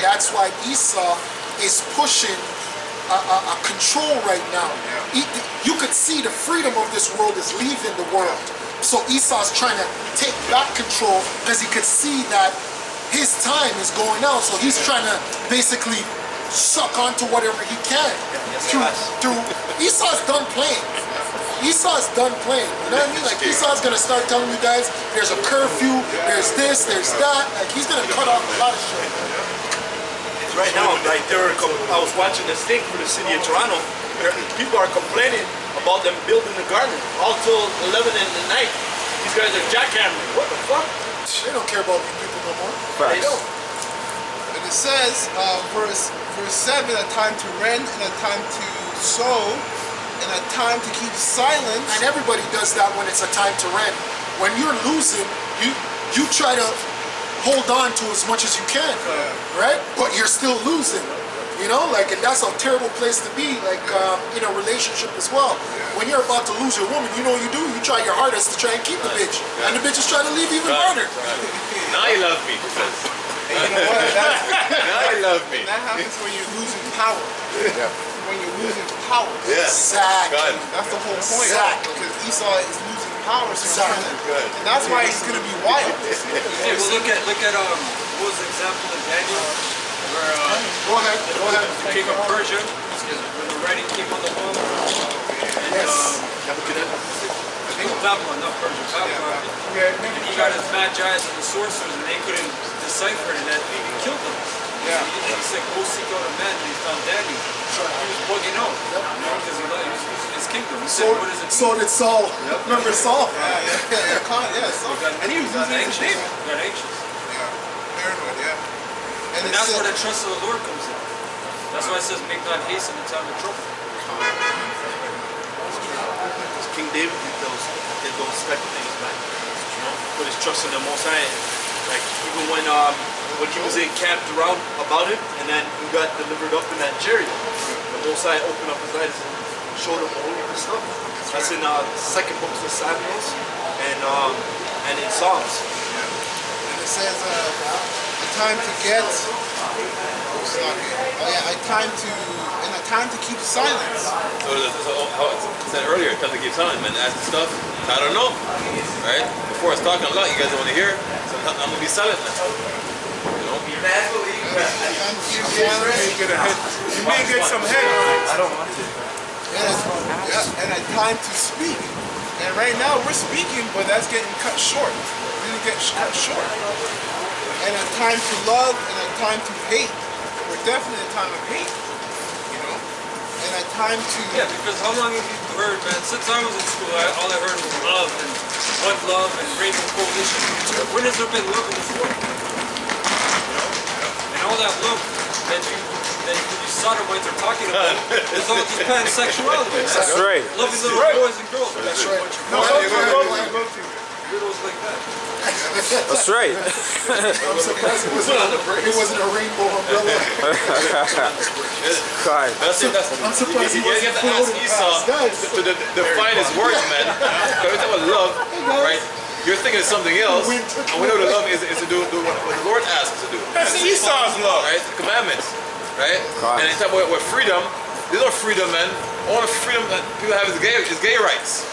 that's why Esau is pushing a control right now. You could see the freedom of this world is leaving the world. So Esau's trying to take back control because he could see that his time is going out. So he's trying to basically suck onto whatever he can. Esau's done playing. Esau's done playing. You know what I mean? Like Esau's gonna start telling you guys there's a curfew, there's this, there's that. Like he's gonna cut off a lot of shit. Right now, like I was watching this thing for the city of Toronto. People are complaining about them building the garden all till 11 in the night. These guys are jackhammering. What the fuck? They don't care about you people no more. They don't. And it says, verse 7, a time to rend and a time to sow and a time to keep silence. And everybody does that when it's a time to rent. When you're losing, you try to hold on to as much as you can, right? But you're still losing, you know? Like, and that's a terrible place to be, like, in a relationship as well. When you're about to lose your woman, you know what you do? You try your hardest to try and keep the bitch. And the bitch is trying to leave even harder. Now you love me. And you know what? Now you love me. That happens when you're losing power. When you're losing power. Exactly. That's the whole point. Exactly. Because Esau is losing power, so and that's why he's going to be wild. Hey, well, look at what was the example in Daniel, where Go ahead. the king of Persia, when the writing came on the wall, and Babylon, not Persia, Babylon, and he got his magi's and the sorcerers, and they couldn't decipher it, and that he killed them. He said, go seek out a man, and he found Daniel. He was bugging out, because he was losing his kingdom. He said, what is it? So did Saul. Remember Saul? Saul. And he was losing his name. He got anxious. Paranoid, And that's where the trust of the Lord comes in. That's why it says, make not haste in the time of trouble. King David did those type of things, man. You know, put his trust in the Most High. Like even when he was encamped around about him, and then he got delivered up in that chariot, the Most High opened up his eyes and showed him all of this stuff. That's in the second books of Samuel and in Psalms. And it says a time to get. A time to keep silence. So how it said earlier, time to keep silent, man. Ask the stuff. I don't know, right? Before I was talking a lot, you guys don't want to hear. So I'm gonna be silent now. You know? You may get some headlines. I don't want to. And a time to speak. And right now we're speaking, but that's getting cut short. We're gonna get cut short. And a time to love and a time to hate. We're definitely in a time of hate. You know? And a time to... Yeah, because how long have you heard, man? Since I was in school, all I heard was love and one love and Rainbow Coalition. When has there been love in this world? You know? And all that love that you sodomites are talking about is all just pansexuality. That's right. Loving little boys and girls. That's right. Widows like that. That's right. I'm surprised it wasn't a rainbow umbrella. I'm surprised You have to ask Esau to define his words, man. Every time I love, right? You're thinking of something else, and we know the love is to do what the Lord asks us to do. That's Esau's love. Right? The commandments, right? And in time with freedom, there's no freedom, man. All the freedom that people have is gay rights.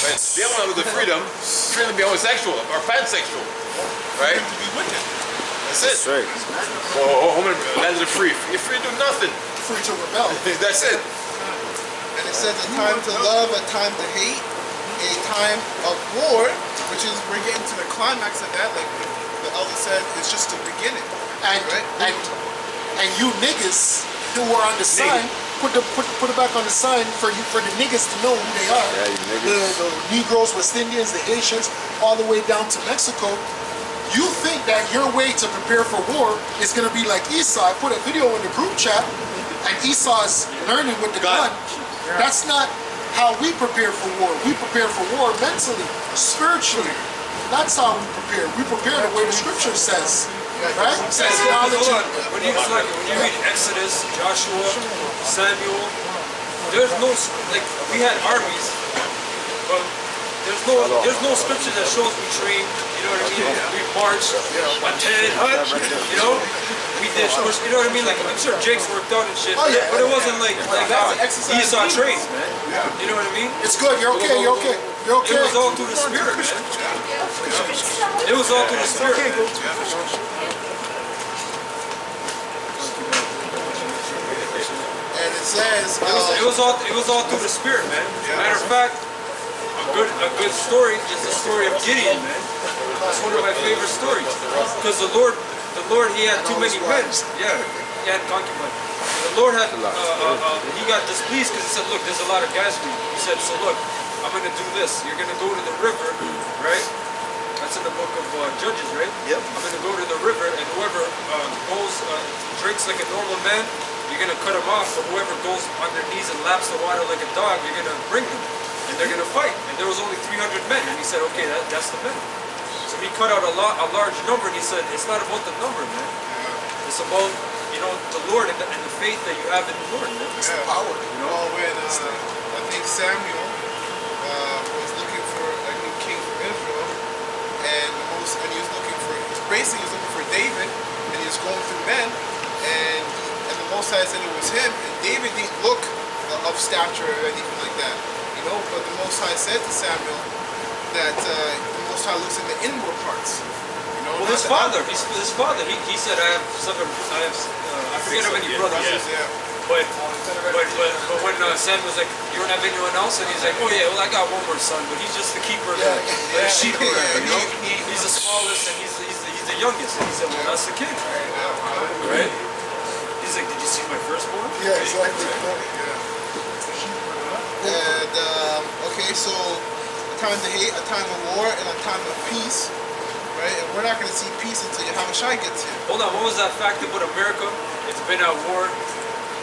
Right? They want the freedom to be homosexual or pansexual, right? To be wicked. That's it. That's right. Oh, lands are free. You're free to do nothing. Free to rebel. That's it. And it says a time to love, a time to hate, a time of war, which is, we're getting to the climax of that, like the elder said, it's just the beginning. And you niggas who were on the sign, put it back on the sign for the niggas to know who they are. Yeah, you niggas. The Negroes, West Indians, the Haitians, all the way down to Mexico. You think that your way to prepare for war is going to be like Esau. I put a video in the group chat, and Esau's learning with the gun. That's not how we prepare for war. We prepare for war mentally, spiritually. That's how we prepare. We prepare the way the scripture says. Right? It says knowledge. When you read Exodus, Joshua, Samuel, there's no, like, we had armies, but there's no scripture that shows we trained. You know what I mean? We marched, attended Hajj. You know, we did. You know what I mean? Like I'm sure Jake's worked out and shit, Oh, yeah. but it wasn't like That's an exercise Esau in trained, man. You know what I mean? It's good. You're okay. You're okay. You're okay. It was all through the spirit, man. It was all through the spirit. And it says, It was all through the spirit, man. Matter of fact, a good story is the story of Gideon, man. That's one of my favorite stories. Because the Lord, he had too many men. Yeah, he had concubines. The Lord had, he got displeased because he said, look, there's a lot of guys for you. He said, so look, I'm going to do this. You're going to go to the river, right? That's in the book of Judges, right? Yep. I'm going to go to the river, and whoever drinks like a normal man, you're going to cut him off. But whoever goes on their knees and laps the water like a dog, you're going to bring them. And they're going to fight. And there was only 300 men. And he said, okay, that's the men. So he cut out a large number, and he said, it's not about the number, man. It's about, the Lord and the faith that you have in the Lord, man. It's the power. Well, when I think Samuel was looking for a new king for Israel, and he was looking for David, and he was going through men, and the Most High said it was him, and David didn't look of stature or anything like that, but the Most High said to Samuel that the Most High looks in the inward parts. Well, his father, he said, I I forget how many brothers. Yeah. But when Samuel's like, you don't have anyone else? And he's like, oh yeah, well I got one more son, but he's just the keeper of the sheep or whatever, He's the smallest and he's the youngest. And he said, well that's the king, right? He's like, did you see my firstborn? yeah, exactly. And okay, so a time to hate, a time of war, and a time of peace, right? And we're not going to see peace until Yahushua gets here. Hold on, what was that fact about America? It's been at war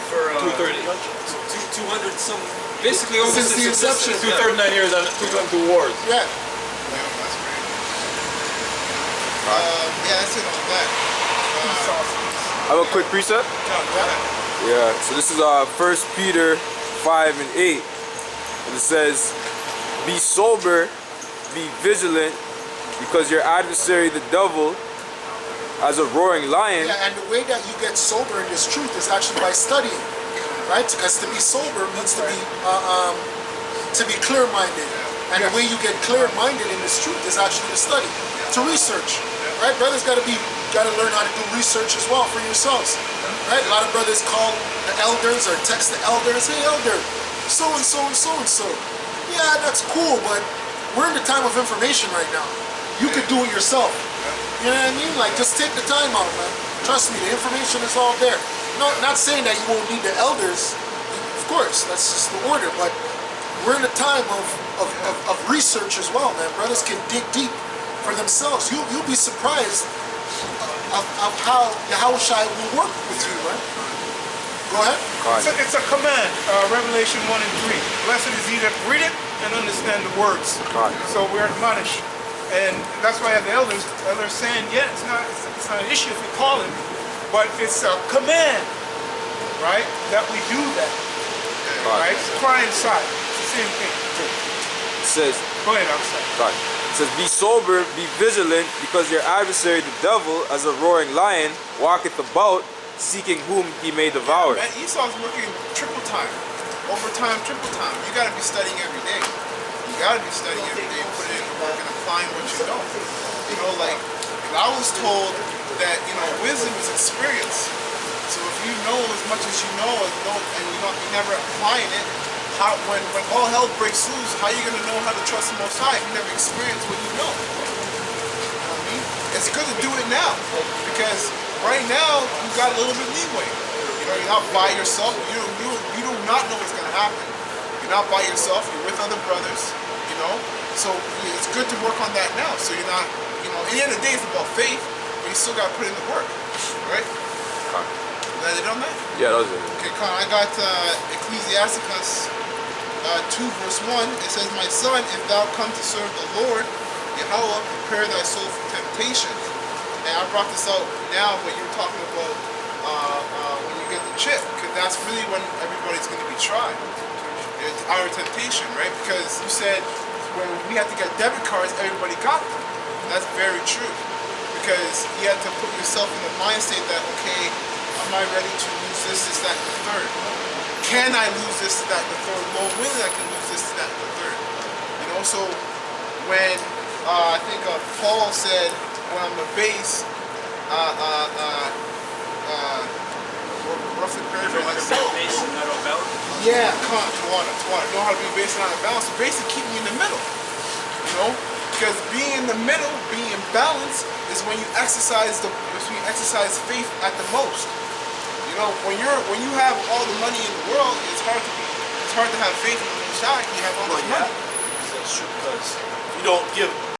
for 230. 200 some, basically almost Since the inception. 239 years and 222 wars. Yeah. Yeah, that's great. Yeah, that's it on that. I have a quick precept. Yeah, so this is 1 Peter 5 and 8. And it says, be sober, be vigilant, because your adversary the devil, as a roaring lion. Yeah, and the way that you get sober in this truth is actually by studying, right? Because to be sober means to be clear-minded. And the way you get clear-minded in this truth is actually to study, to research, right? Brothers gotta learn how to do research as well for yourselves, right? A lot of brothers call the elders or text the elders, hey elder, so and so and so and so. Yeah, that's cool, but we're in the time of information right now. You could do it yourself. You know what I mean? Like, just take the time out, man. Trust me, the information is all there. Not saying that you won't need the elders. Of course, that's just the order. But we're in a time of research as well, man. Brothers can dig deep for themselves. You'll be surprised of how Yahushua will work with you, right? Go ahead. It's a command, Revelation 1 and 3. Blessed is he that readeth and understand the words. So we're admonished. And that's why the elders saying, yeah, it's not an issue if we call him, but it's a command, right? That we do that. Right? Cry inside. It's the same thing. It says, Go ahead, outside. It says, be sober, be vigilant, because your adversary the devil, as a roaring lion, walketh about, seeking whom he may devour. Man, Esau's working triple time, overtime, triple time. You got to be studying every day. You got to be studying every day, putting in the work and applying what you know. Like I was told that wisdom is experience. So if you know as much as you know and you're never applying it, when all hell breaks loose, how are you gonna know how to trust the Most High if you never experienced what you know? I mean, it's good to do it now because right now you got a little bit leeway. You're not by yourself. You do not know what's gonna happen. You're not by yourself. You're with other brothers. So it's good to work on that now. So you're not, at the end of the day, it's about faith, but you still got to put in the work, right? Is that it on that? Yeah, that was it. Okay, Con, I got Ecclesiasticus 2 verse 1. It says, my son, if thou come to serve the Lord, Yahweh, prepare thy soul for temptation. And I brought this out now when you were talking about when you get the chip, because that's really when everybody's going to be tried. It's our temptation, right? Because you said when we had to get debit cards, everybody got them. That's very true. Because you have to put yourself in the mind state that, okay, am I ready to lose this, that, and the third? Can I lose this, that, and the third? More willing I can lose this, that, and the third. And also, when I think Paul said, when I'm a base, roughly paraphrasing. Base and not on balance. Yeah, Tawana. Know how to be based on a balance. So basically keep me in the middle. You know? Because being in the middle, being in balance, is when you exercise faith at the most. You know, when you have all the money in the world, it's hard to have faith in the Most High. You have all this money. That's true, because you don't give